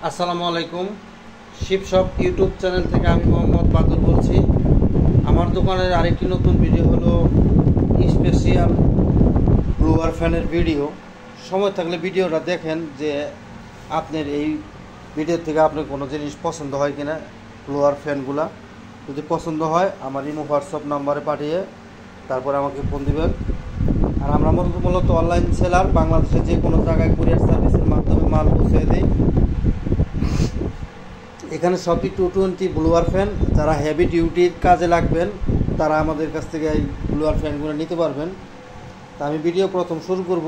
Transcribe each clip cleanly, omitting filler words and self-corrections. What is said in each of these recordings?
আসসালামু আলাইকুম। শিবশপ YouTube channel থেকে আমি মোহাম্মদ বাদুর বলছি। আমার দোকানের আরেকটি নতুন ভিডিও হলো স্পেশাল ব্লোয়ার ফ্যানের ভিডিও। সময় থাকলে ভিডিওটা দেখেন যে আপনার এই ভিডিও থেকে আপনার কোনো জিনিস পছন্দ হয় কিনা। ব্লোয়ার ফ্যানগুলা যদি পছন্দ হয় আমার ইমো হোয়াটসঅ্যাপ নাম্বারে পাঠিয়ে তারপরে আমাকে ফোন দিবেন। আর আমরা মূলত অনলাইন সেলার, বাংলাদেশের যে কোনো জায়গায় কুরিয়ার সার্ভিসের মাধ্যমে মাল পৌঁছে দিই। এখানে সবই 220 ব্লোয়ার ফ্যান। যারা হেভি ডিউটির কাজে লাগবেন তারা আমাদের কাছ থেকে এই ব্লোয়ার ফ্যানগুলো নিতে পারবেন। তা আমি ভিডিও প্রথম শুরু করব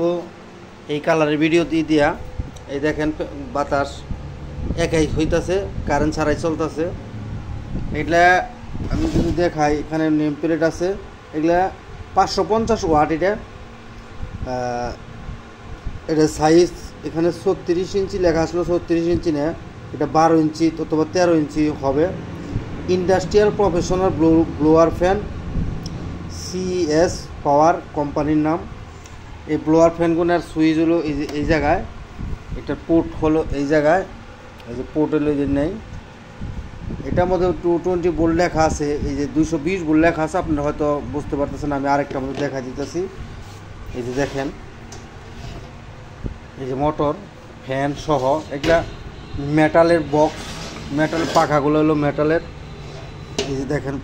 এই কালারের ভিডিও দিয়া। এই দেখেন বাতাস একাই হইতাছে, কারেন্ট ছাড়াই চলতেছে। এগুলা আমি যদি দেখাই, এখানে নেম প্লেট আছে। এগুলা 550 ওয়াট। এটা সাইজ এখানে 36 ইঞ্চি লেখা আসলো, 36 ইঞ্চি না, এটা 12 ইঞ্চি অথবা 13 ইঞ্চি হবে। Industrial professional blower fan, CS power কোম্পানির নাম। এই ব্লোয়ার ফ্যানগুলোর সুইচ হলো এই জায়গায়, এটার পোর্ট হলো এই জায়গায়, এই যে পোর্ট হলো এই যে নেই। এটার মধ্যে 220 ভোল্ট লেখা আছে, এই যে 220 ভোল্ট লেখা আছে। আপনারা হয়তো বুঝতে পারতেছেন, আমি আরেকটার মধ্যে দেখা দিতেছি। এই যে দেখেন, এই যে মোটর ফ্যান সহ এগুলা মেটালের বক্স, মেটাল পাখাগুলো হলো মেটালের। এই যে দেখেন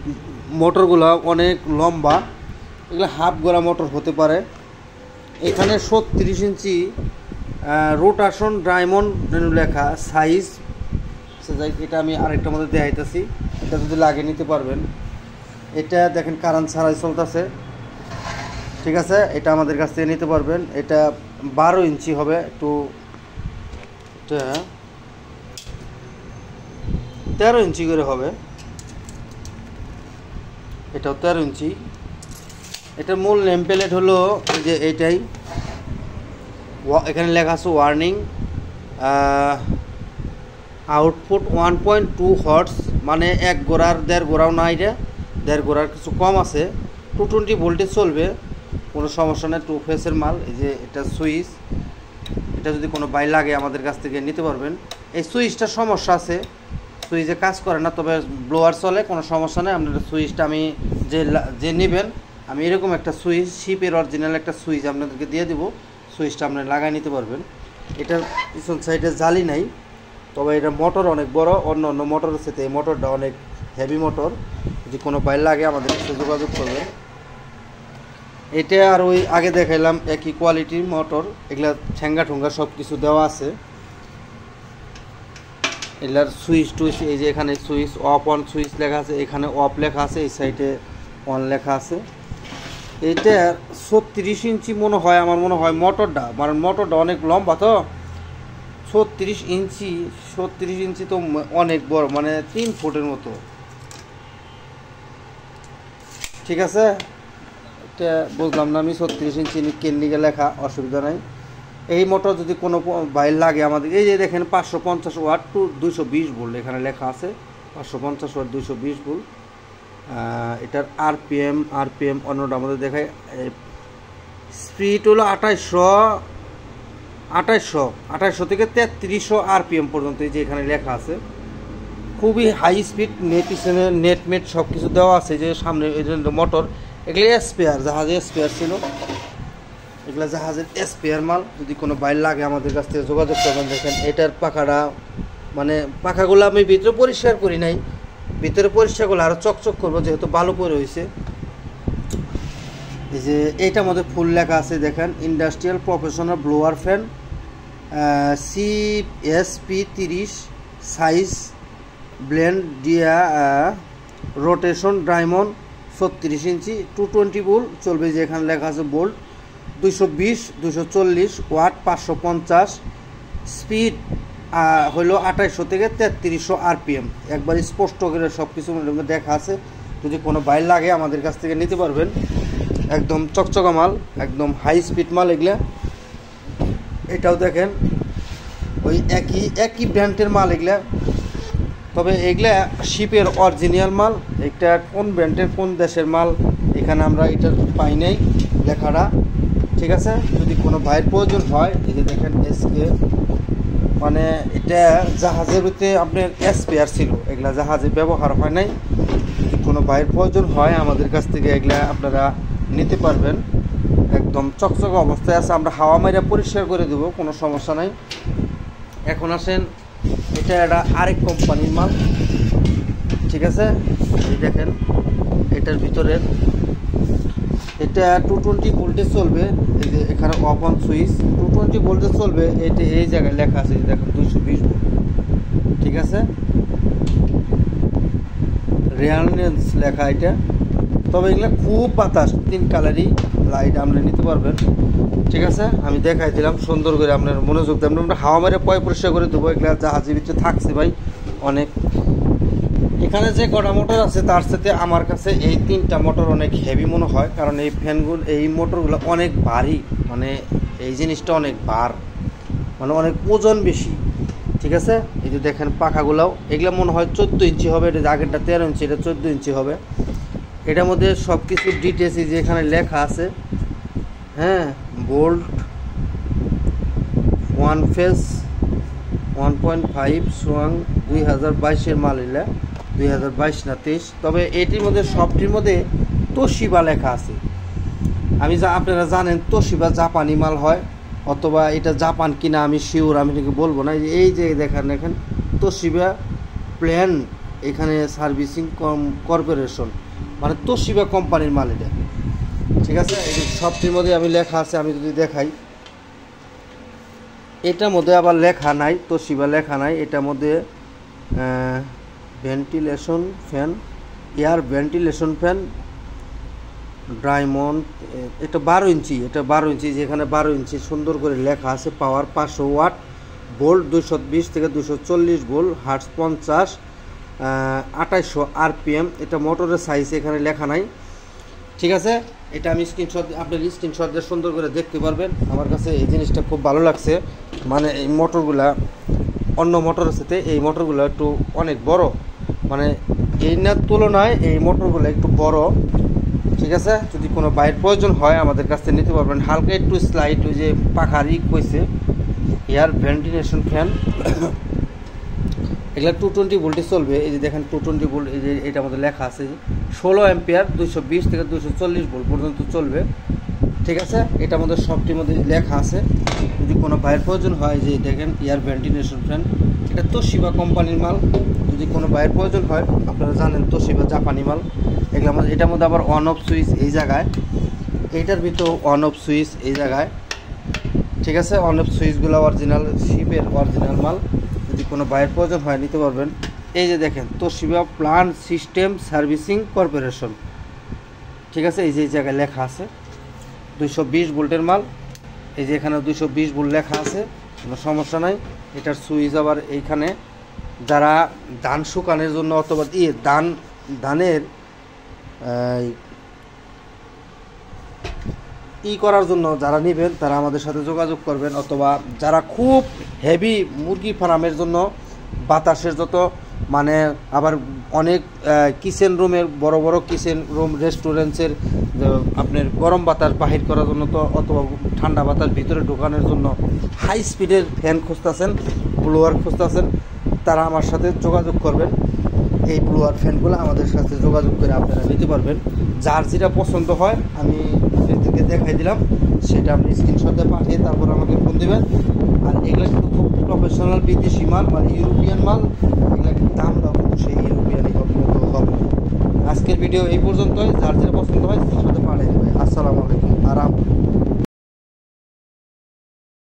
মোটরগুলো অনেক লম্বা, এগুলো হাফ গোড়া মোটর হতে পারে। এখানে 36 ইঞ্চি রোটেশন ডায়মন্ড লেখা সাইজ। এটা আমি আরেকটার মধ্যে দেখাইতেছি, এটা যদি লাগে নিতে পারবেন। এটা দেখেন কারেন্ট ছাড়াই চলতেছে, ঠিক আছে। এটা আমাদের কাছ থেকে নিতে পারবেন। এটা 12 ইঞ্চি হবে, একটু 13 ইঞ্চি করে হবে। এটাও 13 ইঞ্চি। এটার মূল নেম প্লেট হলো যে এইটাই, এখানে লেখা আছে ওয়ার্নিং আউটপুট 1.2 হর্টস, মানে 1 গোড়ার 1.5 গোড়াও না, এটা 1.5 গোড়ার কিছু কম আছে। 220 ভোল্টেজ চলবে, কোনো সমস্যা নেই। 2 ফেসের মাল। এই যে এটা সুইচ, এটা যদি কোনো বাই লাগে আমাদের কাছ থেকে নিতে পারবেন। এই সুইচটার সমস্যা আছে, সুইচে কাজ করে না, তবে ব্লোয়ার চলে, কোনো সমস্যা নেই। আপনার সুইচটা আমি যে নেবেন, আমি এরকম একটা সুইচ, শিপের অরিজিনাল একটা সুইচ আপনাদেরকে দিয়ে দেবো। সুইচটা আপনি লাগাই নিতে পারবেন। এটার পিছন সাইডে জালি নাই, তবে এটা মোটর অনেক বড়, অন্য অন্য মোটরের সাথে এই মোটরটা অনেক হেভি মোটর। যদি কোনো বাইর লাগে আমাদের সাথে যোগাযোগ করবেন। এটা আর ওই আগে দেখাইলাম একই কোয়ালিটির মোটর, এগুলা ঠেঙ্গা ঠুঙ্গা সব কিছু দেওয়া আছে। এগুলার সুইচ টুইচ, এই যে এখানে সুইচ অফ অন সুইচ লেখা আছে, এখানে অফ লেখা আছে, এই সাইডে অন লেখা আছে। এটা 36 ইঞ্চি মনে হয়, আমার মনে হয় মোটরটা, মানে মোটরটা অনেক লম্বা তো। 36 ইঞ্চি তো অনেক বড়, মানে 3 ফুটের মতো, ঠিক আছে। এটা বুঝলাম না আমি, 36 ইঞ্চি কেন্দিকে লেখা, অসুবিধা নাই। এই মোটর যদি কোনো বাইর লাগে আমাদের, এই যে দেখেন 550 ওয়াট টু 220 ভোল্ট এখানে লেখা আছে, 550 ওয়াট 220 ভোল্ট। এটার আরপিএম অন্যটা আমাদের দেখায়। স্পিড হলো 2800 থেকে 3300 আরপিএম পর্যন্ত, এই যে এখানে লেখা আছে। খুবই হাই স্পিড, পিছনে নেট সব কিছু দেওয়া আছে। যে সামনে এই মোটর, এগুলো স্পেয়ার, জাহাজের স্পেয়ার ছিল, এগুলো জাহাজের স্পেয়ার মাল। যদি কোনো বাইর লাগে আমাদের কাছ থেকে যোগাযোগ করবেন। দেখেন এটার পাখাটা, মানে পাখাগুলো আমি ভিতরে পরিষ্কার করি নাই, ভিতরে পরিষ্কার করলে আরও চকচক করবো, যেহেতু ভালো করে হয়েছে। এই যে এইটার মধ্যে ফুল লেখা আছে, দেখেন industrial professional blower fan, CSP30 size blade dia rotation diamond 36 inch 220 volt চলবে। যে এখানে লেখা আছে ভোল্ট, 220 240 ওয়াট, 550 স্পিড হলো 2800 থেকে 3300 আরপিএম। একবার স্পষ্ট করে সব কিছু দেখা আছে। যদি কোনো বাইর লাগে আমাদের কাছ থেকে নিতে পারবেন। একদম চকচকা মাল, একদম হাই স্পিড মাল এগুলা। এটাও দেখেন ওই একই ব্র্যান্ডের মাল এগুলা, তবে এগুলা শিপের অরিজিনাল মাল। এটা কোন ব্র্যান্ডের কোন দেশের মাল এখানে আমরা এটার পাই নাই লেখাটা, ঠিক আছে। যদি কোনো ভাইয়ের প্রয়োজন হয়, এই যে দেখেন SK মানে এটা জাহাজের ভিতরে আপনার স্পেয়ার ছিল, এগুলা জাহাজে ব্যবহার হয় নাই। যদি কোনো বাইরের প্রয়োজন হয় আমাদের কাছ থেকে এগুলা আপনারা নিতে পারবেন। একদম চকচকে অবস্থায় আছে, আমরা হাওয়া মাইরা পরিষ্কার করে দেবো, কোনো সমস্যা নাই। এখন আসেন, এটা একটা আরেক কোম্পানির মাল, ঠিক আছে। এই দেখেন এটার ভিতরে এটা 220 ভোল্টেজ চলবে। এই যে এখানে অফ অন সুইচ 220 ভোল্টেজ চলবে। এটা এই জায়গায় লেখা আছে, দেখেন 220 ভোল্ট, ঠিক আছে। রেয়ারনেস লেখা এটা। তবে এগুলো খুব বাতাস, 3 কালারই লাইট আপনি নিতে পারবেন, ঠিক আছে। আমি দেখাই দিলাম সুন্দর করে, আপনার মনোযোগ দেন। আমরা হাওয়া মেরে পরিষ্কার করে দেবো। এগুলো জাহাজের ভিতরে থাকছে ভাই অনেক। এখানে যে কটা মোটর আছে তার সাথে আমার কাছে এই 3টা মোটর অনেক হেভি মনে হয়, কারণ এই ফ্যানগুলো, এই মোটরগুলো অনেক ভারী, মানে এই জিনিসটা অনেক ভার, মানে অনেক ওজন বেশি, ঠিক আছে। এই যে দেখেন পাখাগুলোও, এগুলো মনে হয় 14 ইঞ্চি হবে। এটা আগেরটা 13 ইঞ্চি, এটা 14 ইঞ্চি হবে। এটার মধ্যে সব কিছু ডিটেলস যে এখানে লেখা আছে, হ্যাঁ। বোল্ট 1 ফেজ 1.5 সোয়াং 2022-এর মাল, এলা 2022 না 23। তবে এটির মধ্যে সবটির মধ্যে তোশিবা লেখা আছে। আমি আপনারা জানেন তোশিবা জাপানি মাল হয়, অথবা এটা জাপান কিনা আমি শিওর আমি নাকি বলবো না। এই যে দেখেন তোশিবা প্ল্যান, এখানে সার্ভিসিং কর্পোরেশন, মানে তোশিবা কোম্পানির মাল এটা, ঠিক আছে। এই সবটির মধ্যে আমি লেখা আছে, আমি যদি দেখাই, এটার মধ্যে আবার লেখা নাই, তোশিবা লেখা নাই। এটার মধ্যে ventilation fan, air ventilation fan diamond, এটা 12 ইঞ্চি, এটা 12 ইঞ্চি, যেখানে 12 ইঞ্চি সুন্দর করে লেখা আছে। পাওয়ার 500 ওয়াট, ভোল্ট 220 থেকে 240 ভোল্ট, হার্টস 50, 2800 RPM। এটা মোটরের সাইজ এখানে লেখা নাই, ঠিক আছে। এটা আমি স্ক্রিনশট, আপনার স্ক্রিনশট দিয়ে সুন্দর করে দেখতে পারবেন। আমার কাছে এই জিনিসটা খুব ভালো লাগছে, মানে এই মোটরগুলা অন্য মোটরের সাথে এই মোটরগুলো একটু অনেক বড়, মানে এই তুলনায় এই মোটরগুলো একটু বড়, ঠিক আছে। যদি কোনো বাইরের প্রয়োজন হয় আমাদের কাছ থেকে নিতে পারবেন। হালকা একটু স্লাইড, ওই যে পাখারি কইছে এয়ার ভেন্টিলেশন ফ্যান, এগুলো 220 ভোল্টে চলবে। এই যে দেখেন 220 ভোল্ট, এই যে এটার মধ্যে লেখা আছে 16 অ্যাম্পিয়ার, 220 থেকে 240 ভোল্ট পর্যন্ত চলবে, ঠিক আছে। এটার মধ্যে সবটির মধ্যে লেখা আছে। যদি কোনো বাইরের প্রয়োজন হয়, যে দেখেন এয়ার ভেন্টিলেশন ফ্যান, এটা তোশিবা কোম্পানির মাল। যদি কোনো বাইরের প্রয়োজন হয়, আপনারা জানেন তোশিবা জাপানি মাল। এগুলো আমাদের, এটার মধ্যে আবার অন অফ সুইচ এই জায়গায়, এইটার ভিতর অন অফ সুইচ এই জায়গায়, ঠিক আছে। অন অফ সুইচগুলো অরিজিনাল শিপের অরিজিনাল মাল। যদি কোনো বাইরের প্রয়োজন হয় নিতে পারবেন। এই যে দেখেন Toshiba plant system servicing corporation, ঠিক আছে। এই যে এই জায়গায় লেখা আছে 220 ভোল্টের মাল। এই যে এখানে 220 ভোল্ট লেখা আছে, কোনো সমস্যা নাই। এটার সুইচ আবার এইখানে, যারা ধান শুকানোর জন্য অথবা ধানের করার জন্য যারা নেবেন তারা আমাদের সাথে যোগাযোগ করবেন, অথবা যারা খুব হেভি মুরগি ফার্মের জন্য বাতাসের যত, মানে আবার অনেক কিচেন রুমের বড় বড় কিচেন রুম রেস্টুরেন্টসের আপনার গরম বাতাস বাহির করার জন্য, তো অথবা ঠান্ডা বাতাস ভিতরে ঢোকানোর জন্য হাই স্পিডের ফ্যান খুঁজতেছেন, ব্লোয়ার খুঁজতেছেন, তারা আমার সাথে যোগাযোগ করবেন। এই ব্লোয়ার ফ্যানগুলো আমাদের সাথে যোগাযোগ করে আপনারা নিতে পারবেন। যার যেটা পছন্দ হয় আমি আপনাদেরকে দেখাই দিলাম, সেটা আপনি স্ক্রিনশটে পাঠিয়ে তারপর আমাকে ফোন দেবেন। আর এগুলো কিন্তু খুব প্রফেশনাল বিদেশি মাল, মানে ইউরোপিয়ান মাল। এগুলো দামটাও কিন্তু সেই ইউরোপিয়ানই হবে। আজকের ভিডিও এই পর্যন্তই। যার যেটা পছন্দ হয় স্ক্রিনশটে পাঠিয়ে দেবেন। আসসালামু আলাইকুম। আর